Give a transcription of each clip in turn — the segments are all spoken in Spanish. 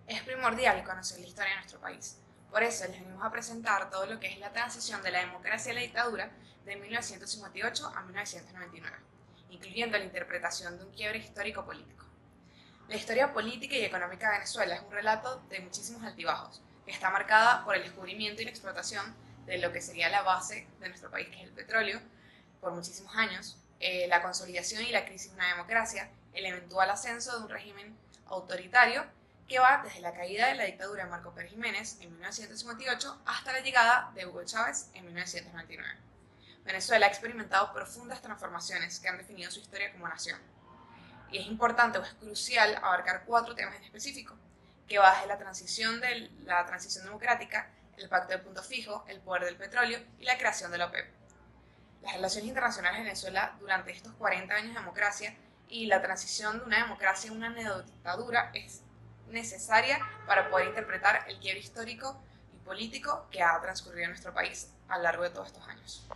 Es primordial conocer la historia de nuestro país. Por eso les venimos a presentar todo lo que es la transición de la democracia a la dictadura de 1958 a 1999, incluyendo la interpretación de un quiebre histórico-político. La historia política y económica de Venezuela es un relato de muchísimos altibajos, que está marcada por el descubrimiento y la explotación de lo que sería la base de nuestro país, que es el petróleo, por muchísimos años, la consolidación y la crisis de una democracia, el eventual ascenso de un régimen autoritario que va desde la caída de la dictadura de Marco Pérez Jiménez en 1958 hasta la llegada de Hugo Chávez en 1999. Venezuela ha experimentado profundas transformaciones que han definido su historia como nación. Y es importante o es crucial abarcar 4 temas en específico, que va desde la transición democrática, el pacto de punto fijo, el poder del petróleo y la creación de la OPEP. Las relaciones internacionales de Venezuela durante estos 40 años de democracia y la transición de una democracia a una neodictadura es necesaria para poder interpretar el quiebre histórico y político que ha transcurrido en nuestro país a lo largo de todos estos años.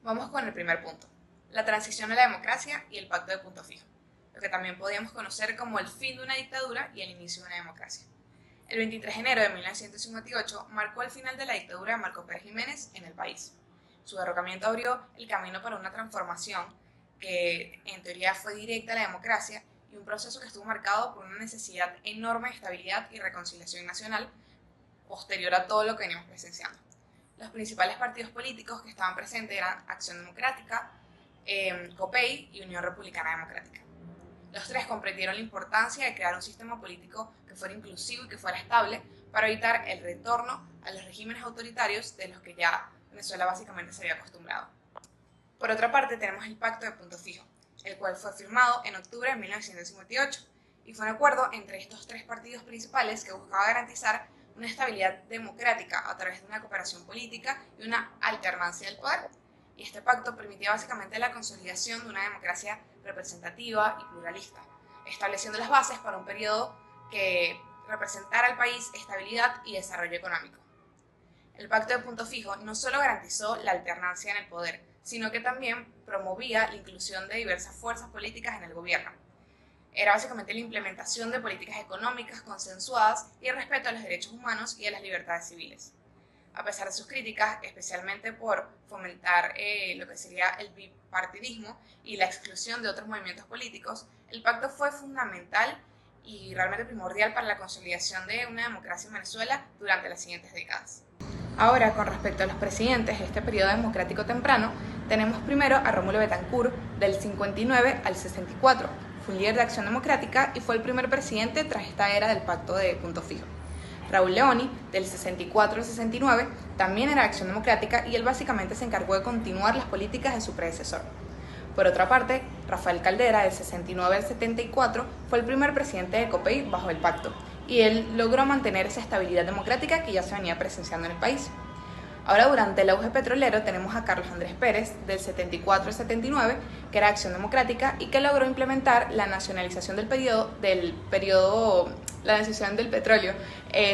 Vamos con el primer punto, la transición a la democracia y el pacto de punto fijo, lo que también podríamos conocer como el fin de una dictadura y el inicio de una democracia. El 23 de enero de 1958 marcó el final de la dictadura de Marco Pérez Jiménez en el país. Su derrocamiento abrió el camino para una transformación que en teoría fue directa a la democracia y un proceso que estuvo marcado por una necesidad enorme de estabilidad y reconciliación nacional posterior a todo lo que veníamos presenciando. Los principales partidos políticos que estaban presentes eran Acción Democrática, COPEI y Unión Republicana Democrática. Los 3 comprendieron la importancia de crear un sistema político que fuera inclusivo y que fuera estable para evitar el retorno a los regímenes autoritarios de los que ya Venezuela básicamente se había acostumbrado. Por otra parte, tenemos el Pacto de Punto Fijo, el cual fue firmado en octubre de 1958 y fue un acuerdo entre estos 3 partidos principales que buscaba garantizar una estabilidad democrática a través de una cooperación política y una alternancia del poder. Y este pacto permitía básicamente la consolidación de una democracia representativa y pluralista, estableciendo las bases para un periodo que representara al país estabilidad y desarrollo económico. El Pacto de Punto Fijo no solo garantizó la alternancia en el poder, sino que también promovía la inclusión de diversas fuerzas políticas en el gobierno. Era básicamente la implementación de políticas económicas consensuadas y el respeto a los derechos humanos y a las libertades civiles. A pesar de sus críticas, especialmente por fomentar lo que sería el bipartidismo y la exclusión de otros movimientos políticos, el pacto fue fundamental y realmente primordial para la consolidación de una democracia en Venezuela durante las siguientes décadas. Ahora, con respecto a los presidentes de este periodo democrático temprano, tenemos primero a Rómulo Betancourt, del 59 al 64. Fue un líder de Acción Democrática y fue el primer presidente tras esta era del Pacto de Punto Fijo. Raúl Leoni, del 64 al 69, también era de Acción Democrática y él básicamente se encargó de continuar las políticas de su predecesor. Por otra parte, Rafael Caldera, del 69 al 74, fue el primer presidente de COPEI bajo el pacto, y él logró mantener esa estabilidad democrática que ya se venía presenciando en el país. Ahora, durante el auge petrolero, tenemos a Carlos Andrés Pérez, del 74 al 79, que era de Acción Democrática y que logró implementar la nacionalización del petróleo,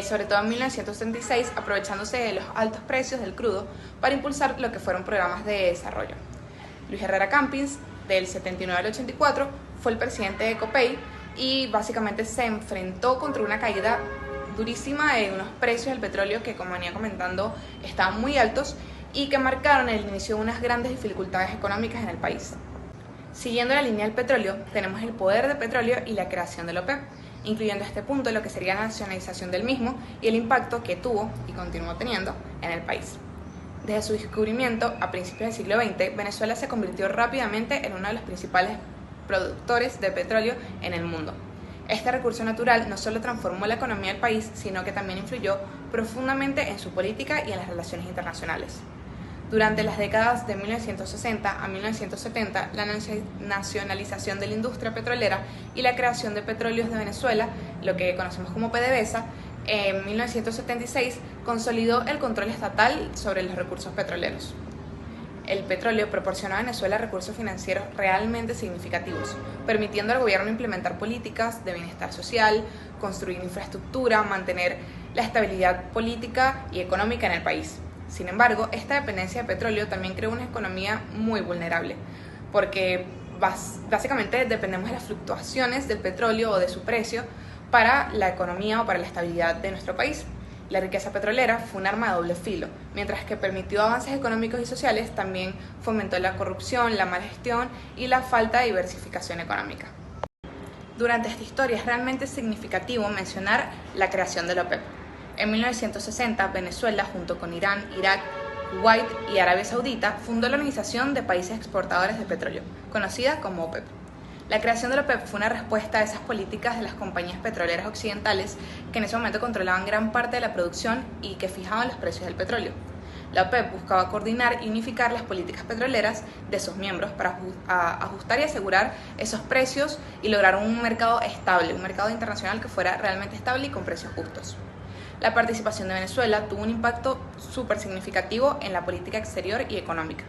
sobre todo en 1976, aprovechándose de los altos precios del crudo para impulsar lo que fueron programas de desarrollo. Luis Herrera Campins, del 79 al 84, fue el presidente de COPEI y básicamente se enfrentó contra una caída durísima de unos precios del petróleo que, como venía comentando, estaban muy altos y que marcaron el inicio de unas grandes dificultades económicas en el país. Siguiendo la línea del petróleo, tenemos el poder del petróleo y la creación de la OPEP, incluyendo a este punto lo que sería la nacionalización del mismo y el impacto que tuvo y continuó teniendo en el país. Desde su descubrimiento a principios del siglo XX, Venezuela se convirtió rápidamente en uno de los principales productores de petróleo en el mundo. Este recurso natural no solo transformó la economía del país, sino que también influyó profundamente en su política y en las relaciones internacionales. Durante las décadas de 1960 a 1970, la nacionalización de la industria petrolera y la creación de Petróleos de Venezuela, lo que conocemos como PDVSA, en 1976 consolidó el control estatal sobre los recursos petroleros. El petróleo proporcionó a Venezuela recursos financieros realmente significativos, permitiendo al gobierno implementar políticas de bienestar social, construir infraestructura, mantener la estabilidad política y económica en el país. Sin embargo, esta dependencia de petróleo también creó una economía muy vulnerable, porque básicamente dependemos de las fluctuaciones del petróleo o de su precio para la economía o para la estabilidad de nuestro país. La riqueza petrolera fue un arma de doble filo. Mientras que permitió avances económicos y sociales, también fomentó la corrupción, la mala gestión y la falta de diversificación económica. Durante esta historia es realmente significativo mencionar la creación de la OPEP. En 1960, Venezuela, junto con Irán, Irak, Kuwait y Arabia Saudita, fundó la Organización de Países Exportadores de Petróleo, conocida como OPEP. La creación de la OPEP fue una respuesta a esas políticas de las compañías petroleras occidentales que en ese momento controlaban gran parte de la producción y que fijaban los precios del petróleo. La OPEP buscaba coordinar y unificar las políticas petroleras de sus miembros para ajustar y asegurar esos precios y lograr un mercado estable, un mercado internacional que fuera realmente estable y con precios justos. La participación de Venezuela tuvo un impacto súper significativo en la política exterior y económica,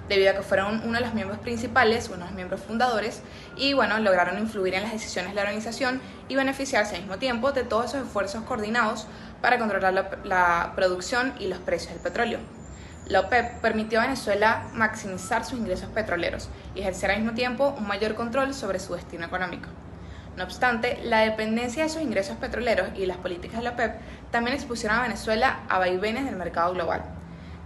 debido a que fueron uno de los miembros principales, uno de los miembros fundadores, y lograron influir en las decisiones de la organización y beneficiarse al mismo tiempo de todos esos esfuerzos coordinados para controlar la producción y los precios del petróleo. La OPEP permitió a Venezuela maximizar sus ingresos petroleros y ejercer al mismo tiempo un mayor control sobre su destino económico. No obstante, la dependencia de esos ingresos petroleros y las políticas de la OPEP también expusieron a Venezuela a vaivenes del mercado global,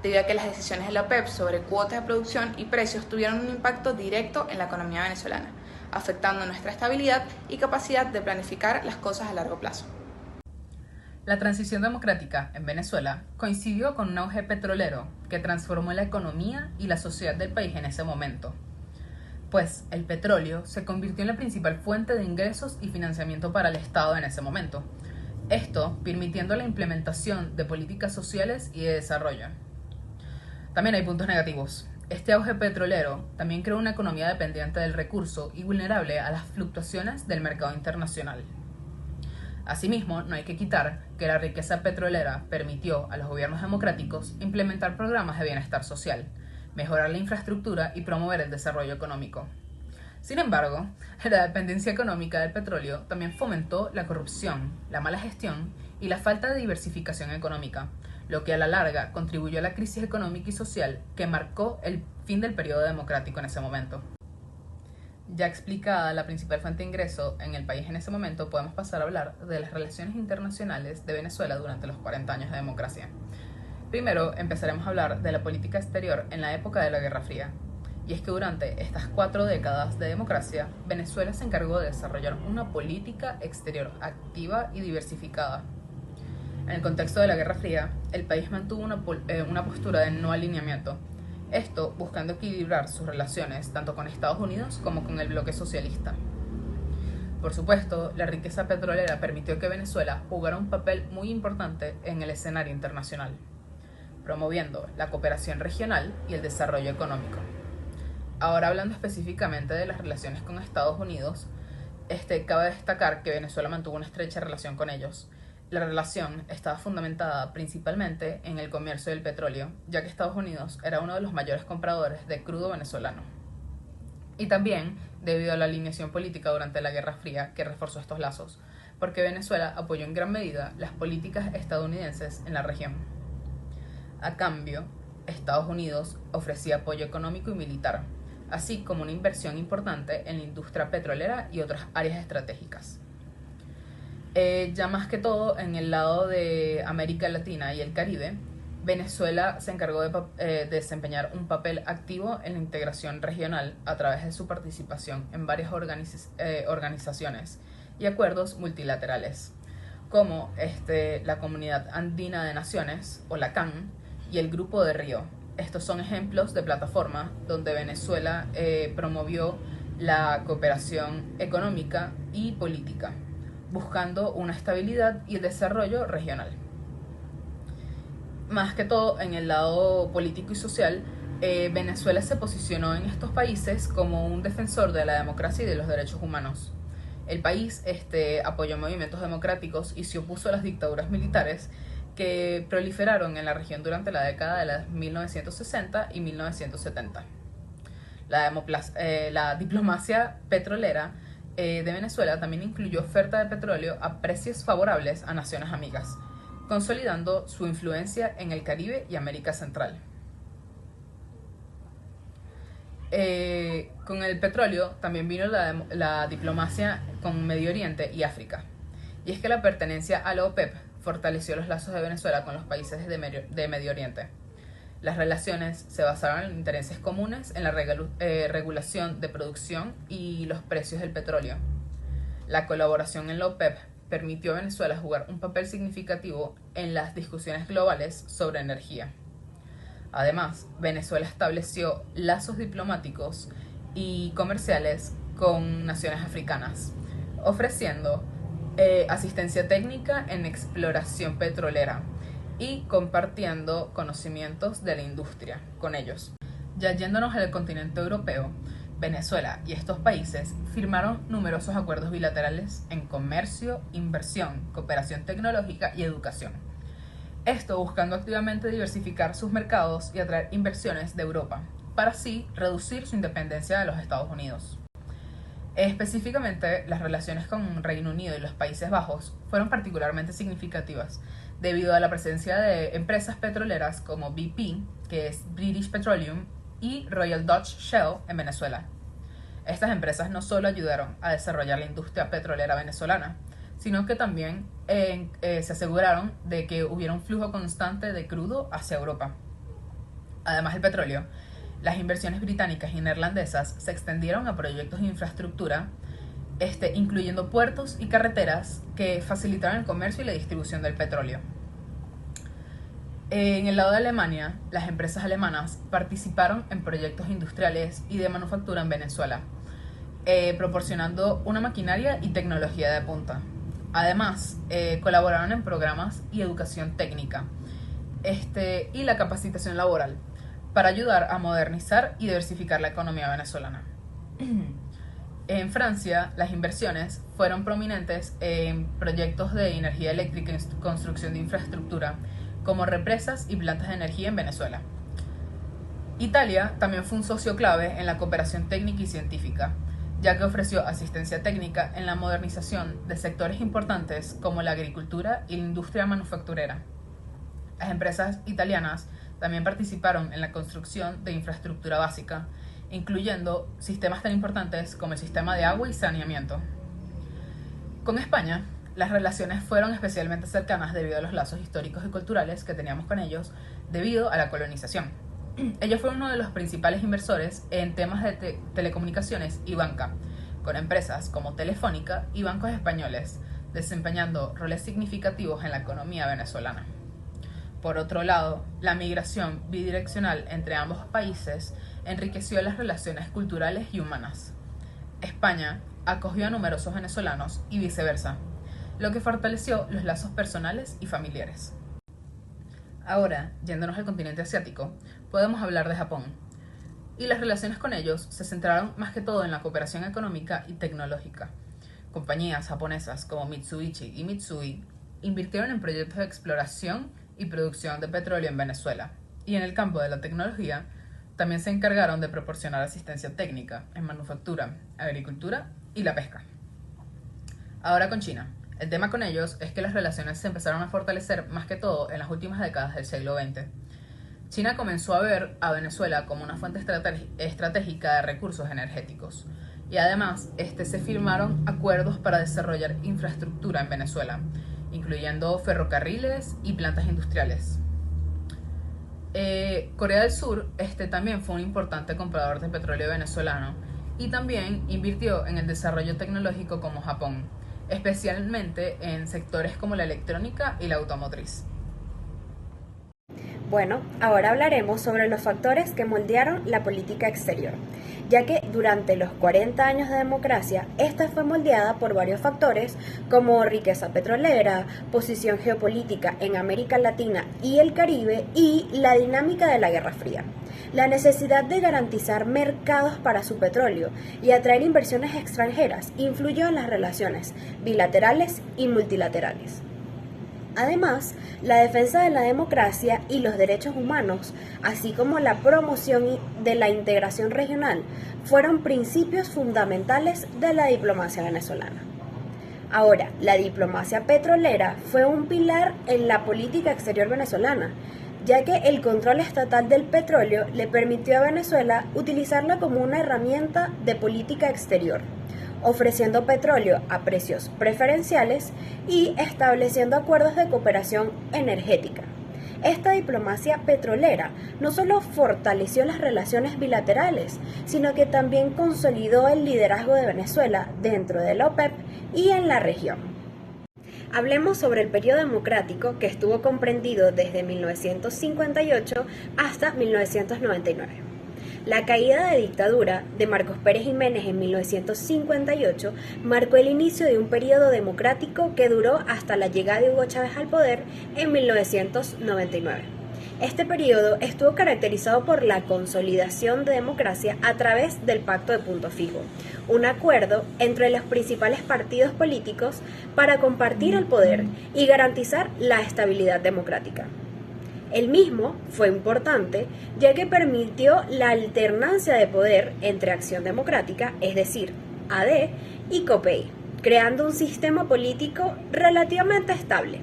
debido a que las decisiones de la OPEP sobre cuotas de producción y precios tuvieron un impacto directo en la economía venezolana, afectando nuestra estabilidad y capacidad de planificar las cosas a largo plazo. La transición democrática en Venezuela coincidió con un auge petrolero que transformó la economía y la sociedad del país en ese momento, pues el petróleo se convirtió en la principal fuente de ingresos y financiamiento para el Estado en ese momento, esto permitiendo la implementación de políticas sociales y de desarrollo. También hay puntos negativos. Este auge petrolero también creó una economía dependiente del recurso y vulnerable a las fluctuaciones del mercado internacional. Asimismo, no hay que quitar que la riqueza petrolera permitió a los gobiernos democráticos implementar programas de bienestar social, mejorar la infraestructura y promover el desarrollo económico. Sin embargo, la dependencia económica del petróleo también fomentó la corrupción, la mala gestión y la falta de diversificación económica, lo que a la larga contribuyó a la crisis económica y social que marcó el fin del periodo democrático en ese momento. Ya explicada la principal fuente de ingreso en el país en ese momento, podemos pasar a hablar de las relaciones internacionales de Venezuela durante los 40 años de democracia. Primero, empezaremos a hablar de la política exterior en la época de la Guerra Fría. Y es que durante estas 4 décadas de democracia, Venezuela se encargó de desarrollar una política exterior activa y diversificada. En el contexto de la Guerra Fría, el país mantuvo una postura de no alineamiento, esto buscando equilibrar sus relaciones tanto con Estados Unidos como con el bloque socialista. Por supuesto, la riqueza petrolera permitió que Venezuela jugara un papel muy importante en el escenario internacional, promoviendo la cooperación regional y el desarrollo económico. Ahora, hablando específicamente de las relaciones con Estados Unidos, cabe destacar que Venezuela mantuvo una estrecha relación con ellos. La relación estaba fundamentada principalmente en el comercio del petróleo, ya que Estados Unidos era uno de los mayores compradores de crudo venezolano. Y también debido a la alineación política durante la Guerra Fría que reforzó estos lazos, porque Venezuela apoyó en gran medida las políticas estadounidenses en la región. A cambio, Estados Unidos ofrecía apoyo económico y militar, así como una inversión importante en la industria petrolera y otras áreas estratégicas. Ya más que todo en el lado de América Latina y el Caribe, Venezuela se encargó de desempeñar un papel activo en la integración regional a través de su participación en varias organizaciones y acuerdos multilaterales, como la Comunidad Andina de Naciones, o la CAN, y el Grupo de Río. Estos son ejemplos de plataforma donde Venezuela promovió la cooperación económica y política, buscando una estabilidad y el desarrollo regional. Más que todo en el lado político y social, Venezuela se posicionó en estos países como un defensor de la democracia y de los derechos humanos. El país apoyó movimientos democráticos y se opuso a las dictaduras militares que proliferaron en la región durante la década de los 1960 y 1970. La diplomacia petrolera de Venezuela también incluyó oferta de petróleo a precios favorables a naciones amigas, consolidando su influencia en el Caribe y América Central. Con el petróleo también vino la diplomacia con Medio Oriente y África. y es que la pertenencia a la OPEP fortaleció los lazos de Venezuela con los países de Medio Oriente. Las relaciones se basaron en intereses comunes en la regulación de producción y los precios del petróleo. La colaboración en la OPEP permitió a Venezuela jugar un papel significativo en las discusiones globales sobre energía. Además, Venezuela estableció lazos diplomáticos y comerciales con naciones africanas, ofreciendo asistencia técnica en exploración petrolera y compartiendo conocimientos de la industria con ellos. Ya yéndonos al continente europeo, Venezuela y estos países firmaron numerosos acuerdos bilaterales en comercio, inversión, cooperación tecnológica y educación. Esto buscando activamente diversificar sus mercados y atraer inversiones de Europa, para así reducir su independencia de los Estados Unidos. Específicamente, las relaciones con Reino Unido y los Países Bajos fueron particularmente significativas debido a la presencia de empresas petroleras como BP, que es British Petroleum, y Royal Dutch Shell en Venezuela. Estas empresas no solo ayudaron a desarrollar la industria petrolera venezolana, sino que también se aseguraron de que hubiera un flujo constante de crudo hacia Europa. Además del petróleo, las inversiones británicas y neerlandesas se extendieron a proyectos de infraestructura, incluyendo puertos y carreteras que facilitaron el comercio y la distribución del petróleo. En el lado de Alemania, las empresas alemanas participaron en proyectos industriales y de manufactura en Venezuela, proporcionando una maquinaria y tecnología de punta. Además, colaboraron en programas y educación técnica y la capacitación laboral para ayudar a modernizar y diversificar la economía venezolana. En Francia, las inversiones fueron prominentes en proyectos de energía eléctrica y construcción de infraestructura, como represas y plantas de energía en Venezuela. Italia también fue un socio clave en la cooperación técnica y científica, ya que ofreció asistencia técnica en la modernización de sectores importantes como la agricultura y la industria manufacturera. Las empresas italianas también participaron en la construcción de infraestructura básica, incluyendo sistemas tan importantes como el sistema de agua y saneamiento. Con España, las relaciones fueron especialmente cercanas debido a los lazos históricos y culturales que teníamos con ellos debido a la colonización. Ellos fueron uno de los principales inversores en temas de telecomunicaciones y banca, con empresas como Telefónica y bancos españoles, desempeñando roles significativos en la economía venezolana. Por otro lado, la migración bidireccional entre ambos países enriqueció las relaciones culturales y humanas. España acogió a numerosos venezolanos y viceversa, lo que fortaleció los lazos personales y familiares. Ahora, yéndonos al continente asiático, podemos hablar de Japón, y las relaciones con ellos se centraron más que todo en la cooperación económica y tecnológica. Compañías japonesas como Mitsubishi y Mitsui invirtieron en proyectos de exploración y producción de petróleo en Venezuela, y en el campo de la tecnología también se encargaron de proporcionar asistencia técnica en manufactura, agricultura y la pesca. Ahora con China. El tema con ellos es que las relaciones se empezaron a fortalecer más que todo en las últimas décadas del siglo XX. China comenzó a ver a Venezuela como una fuente estratégica de recursos energéticos, y además se firmaron acuerdos para desarrollar infraestructura en Venezuela, incluyendo ferrocarriles y plantas industriales. Corea del Sur también fue un importante comprador de petróleo venezolano y también invirtió en el desarrollo tecnológico como Japón, especialmente en sectores como la electrónica y la automotriz. Bueno, ahora hablaremos sobre los factores que moldearon la política exterior, ya que durante los 40 años de democracia, esta fue moldeada por varios factores como riqueza petrolera, posición geopolítica en América Latina y el Caribe y la dinámica de la Guerra Fría. La necesidad de garantizar mercados para su petróleo y atraer inversiones extranjeras influyó en las relaciones bilaterales y multilaterales. Además, la defensa de la democracia y los derechos humanos, así como la promoción de la integración regional, fueron principios fundamentales de la diplomacia venezolana. Ahora, la diplomacia petrolera fue un pilar en la política exterior venezolana, ya que el control estatal del petróleo le permitió a Venezuela utilizarla como una herramienta de política exterior, ofreciendo petróleo a precios preferenciales y estableciendo acuerdos de cooperación energética. Esta diplomacia petrolera no solo fortaleció las relaciones bilaterales, sino que también consolidó el liderazgo de Venezuela dentro de la OPEP y en la región. Hablemos sobre el periodo democrático que estuvo comprendido desde 1958 hasta 1999. La caída de dictadura de Marcos Pérez Jiménez en 1958 marcó el inicio de un periodo democrático que duró hasta la llegada de Hugo Chávez al poder en 1999. Este periodo estuvo caracterizado por la consolidación de democracia a través del Pacto de Punto Fijo, un acuerdo entre los principales partidos políticos para compartir el poder y garantizar la estabilidad democrática. El mismo fue importante ya que permitió la alternancia de poder entre Acción Democrática, es decir, AD, y COPEI, creando un sistema político relativamente estable.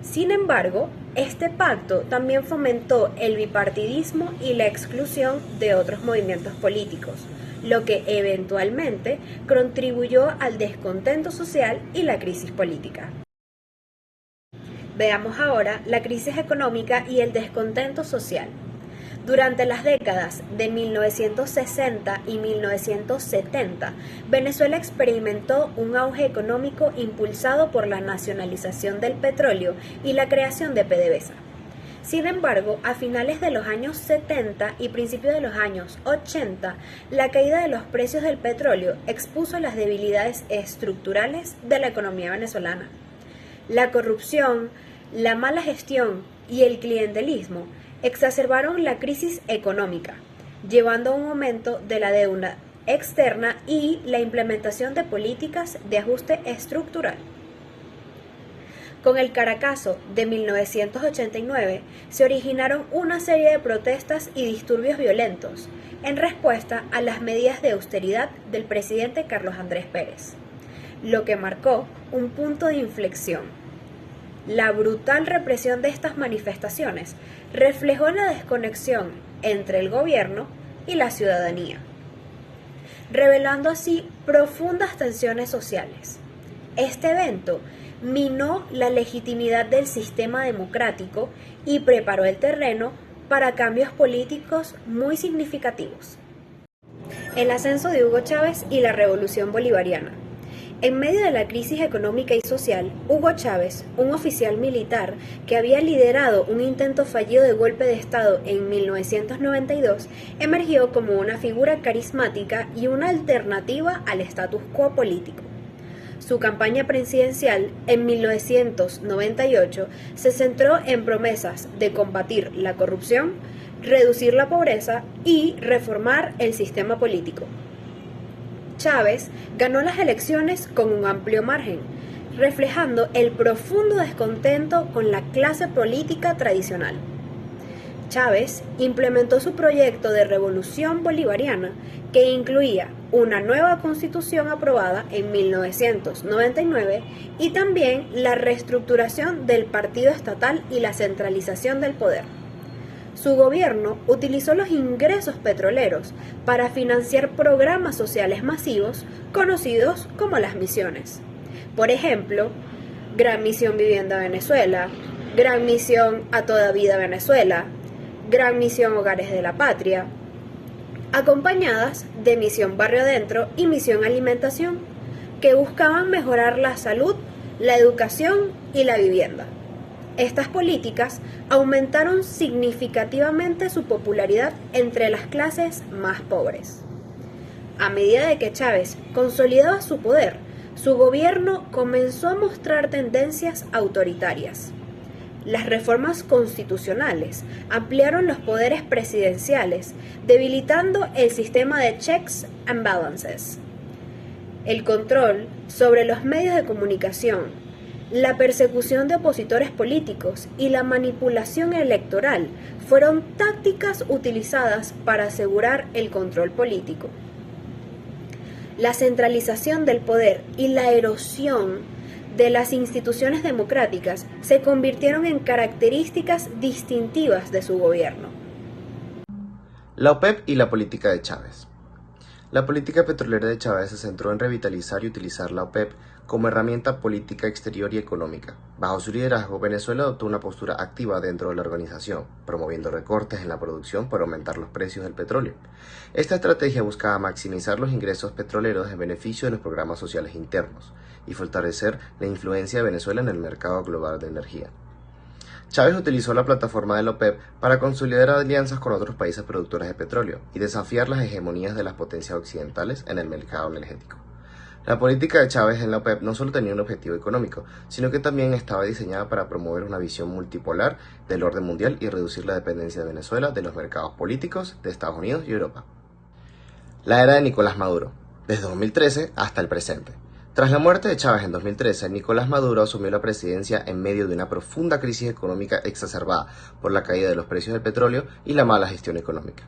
Sin embargo, este pacto también fomentó el bipartidismo y la exclusión de otros movimientos políticos, lo que eventualmente contribuyó al descontento social y la crisis política. Veamos ahora la crisis económica y el descontento social. Durante las décadas de 1960 y 1970, Venezuela experimentó un auge económico impulsado por la nacionalización del petróleo y la creación de PDVSA. Sin embargo, a finales de los años 70 y principios de los años 80, la caída de los precios del petróleo expuso las debilidades estructurales de la economía venezolana. La corrupción, la mala gestión y el clientelismo exacerbaron la crisis económica, llevando a un aumento de la deuda externa y la implementación de políticas de ajuste estructural. Con el Caracazo de 1989 se originaron una serie de protestas y disturbios violentos en respuesta a las medidas de austeridad del presidente Carlos Andrés Pérez, lo que marcó un punto de inflexión. La brutal represión de estas manifestaciones reflejó la desconexión entre el gobierno y la ciudadanía, revelando así profundas tensiones sociales. Este evento minó la legitimidad del sistema democrático y preparó el terreno para cambios políticos muy significativos. El ascenso de Hugo Chávez y la Revolución Bolivariana. En medio de la crisis económica y social, Hugo Chávez, un oficial militar que había liderado un intento fallido de golpe de Estado en 1992, emergió como una figura carismática y una alternativa al status quo político. Su campaña presidencial en 1998 se centró en promesas de combatir la corrupción, reducir la pobreza y reformar el sistema político. Chávez ganó las elecciones con un amplio margen, reflejando el profundo descontento con la clase política tradicional. Chávez implementó su proyecto de revolución bolivariana, que incluía una nueva constitución aprobada en 1999 y también la reestructuración del partido estatal y la centralización del poder. Su gobierno utilizó los ingresos petroleros para financiar programas sociales masivos conocidos como las misiones. Por ejemplo, Gran Misión Vivienda Venezuela, Gran Misión A Toda Vida Venezuela, Gran Misión Hogares de la Patria, acompañadas de Misión Barrio Adentro y Misión Alimentación, que buscaban mejorar la salud, la educación y la vivienda. Estas políticas aumentaron significativamente su popularidad entre las clases más pobres. A medida de que Chávez consolidaba su poder, su gobierno comenzó a mostrar tendencias autoritarias. Las reformas constitucionales ampliaron los poderes presidenciales, debilitando el sistema de checks and balances. El control sobre los medios de comunicación, la persecución de opositores políticos y la manipulación electoral fueron tácticas utilizadas para asegurar el control político. La centralización del poder y la erosión de las instituciones democráticas se convirtieron en características distintivas de su gobierno. La OPEP y la política de Chávez. La política petrolera de Chávez se centró en revitalizar y utilizar la OPEP como herramienta política exterior y económica. Bajo su liderazgo, Venezuela adoptó una postura activa dentro de la organización, promoviendo recortes en la producción para aumentar los precios del petróleo. Esta estrategia buscaba maximizar los ingresos petroleros en beneficio de los programas sociales internos y fortalecer la influencia de Venezuela en el mercado global de energía. Chávez utilizó la plataforma de la OPEP para consolidar alianzas con otros países productores de petróleo y desafiar las hegemonías de las potencias occidentales en el mercado energético. La política de Chávez en la OPEP no solo tenía un objetivo económico, sino que también estaba diseñada para promover una visión multipolar del orden mundial y reducir la dependencia de Venezuela de los mercados políticos de Estados Unidos y Europa. La era de Nicolás Maduro, desde 2013 hasta el presente. Tras la muerte de Chávez en 2013, Nicolás Maduro asumió la presidencia en medio de una profunda crisis económica exacerbada por la caída de los precios del petróleo y la mala gestión económica.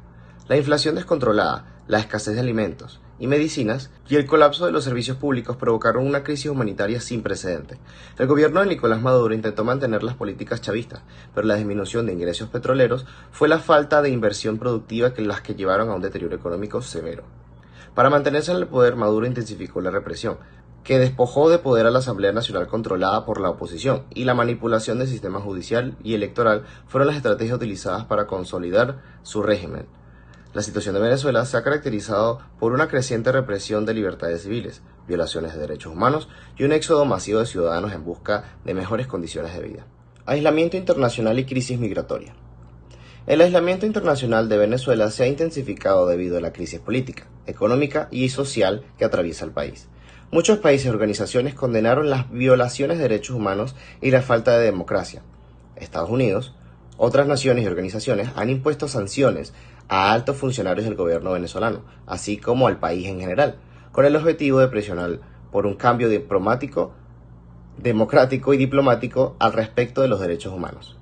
La inflación descontrolada, la escasez de alimentos y medicinas y el colapso de los servicios públicos provocaron una crisis humanitaria sin precedentes. El gobierno de Nicolás Maduro intentó mantener las políticas chavistas, pero la disminución de ingresos petroleros fue la falta de inversión productiva las que llevaron a un deterioro económico severo. Para mantenerse en el poder, Maduro intensificó la represión, que despojó de poder a la Asamblea Nacional controlada por la oposición, y la manipulación del sistema judicial y electoral fueron las estrategias utilizadas para consolidar su régimen. La situación de Venezuela se ha caracterizado por una creciente represión de libertades civiles, violaciones de derechos humanos y un éxodo masivo de ciudadanos en busca de mejores condiciones de vida. Aislamiento internacional y crisis migratoria. El aislamiento internacional de Venezuela se ha intensificado debido a la crisis política, económica y social que atraviesa el país. Muchos países y organizaciones condenaron las violaciones de derechos humanos y la falta de democracia. Estados Unidos, otras naciones y organizaciones han impuesto sanciones a altos funcionarios del gobierno venezolano, así como al país en general, con el objetivo de presionar por un cambio democrático y diplomático al respecto de los derechos humanos.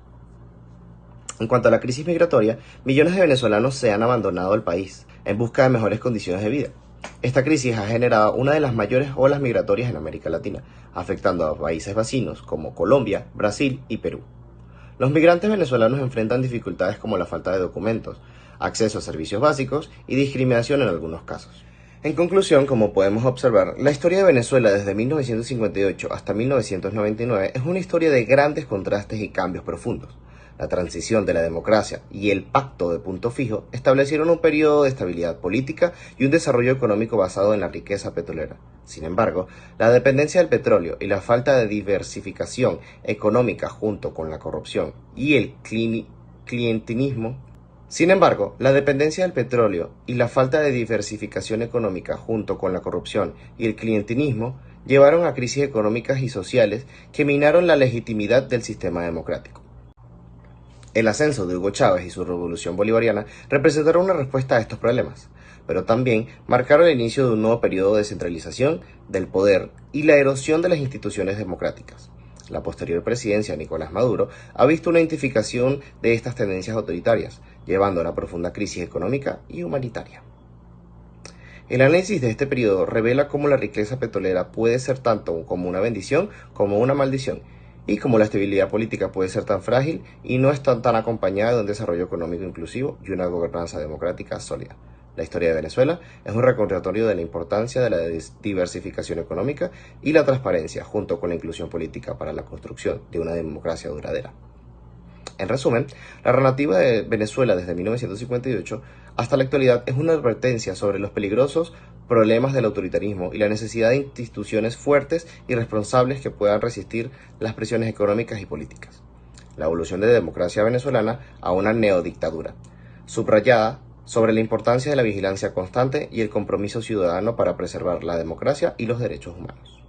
En cuanto a la crisis migratoria, millones de venezolanos se han abandonado el país en busca de mejores condiciones de vida. Esta crisis ha generado una de las mayores olas migratorias en América Latina, afectando a países vecinos como Colombia, Brasil y Perú. Los migrantes venezolanos enfrentan dificultades como la falta de documentos, acceso a servicios básicos y discriminación en algunos casos. En conclusión, como podemos observar, la historia de Venezuela desde 1958 hasta 1999 es una historia de grandes contrastes y cambios profundos. La transición de la democracia y el pacto de punto fijo establecieron un periodo de estabilidad política y un desarrollo económico basado en la riqueza petrolera. Sin embargo, la dependencia del petróleo y la falta de diversificación económica junto con la corrupción y el clientelismo llevaron a crisis económicas y sociales que minaron la legitimidad del sistema democrático. El ascenso de Hugo Chávez y su revolución bolivariana representaron una respuesta a estos problemas, pero también marcaron el inicio de un nuevo periodo de centralización del poder y la erosión de las instituciones democráticas. La posterior presidencia de Nicolás Maduro ha visto una intensificación de estas tendencias autoritarias, llevando a una profunda crisis económica y humanitaria. El análisis de este periodo revela cómo la riqueza petrolera puede ser tanto como una bendición como una maldición, y cómo la estabilidad política puede ser tan frágil y no está tan acompañada de un desarrollo económico inclusivo y una gobernanza democrática sólida. La historia de Venezuela es un recordatorio de la importancia de la diversificación económica y la transparencia, junto con la inclusión política para la construcción de una democracia duradera. En resumen, la narrativa de Venezuela desde 1958 hasta la actualidad es una advertencia sobre los peligrosos problemas del autoritarismo y la necesidad de instituciones fuertes y responsables que puedan resistir las presiones económicas y políticas. La evolución de la democracia venezolana a una neodictadura, subrayada sobre la importancia de la vigilancia constante y el compromiso ciudadano para preservar la democracia y los derechos humanos.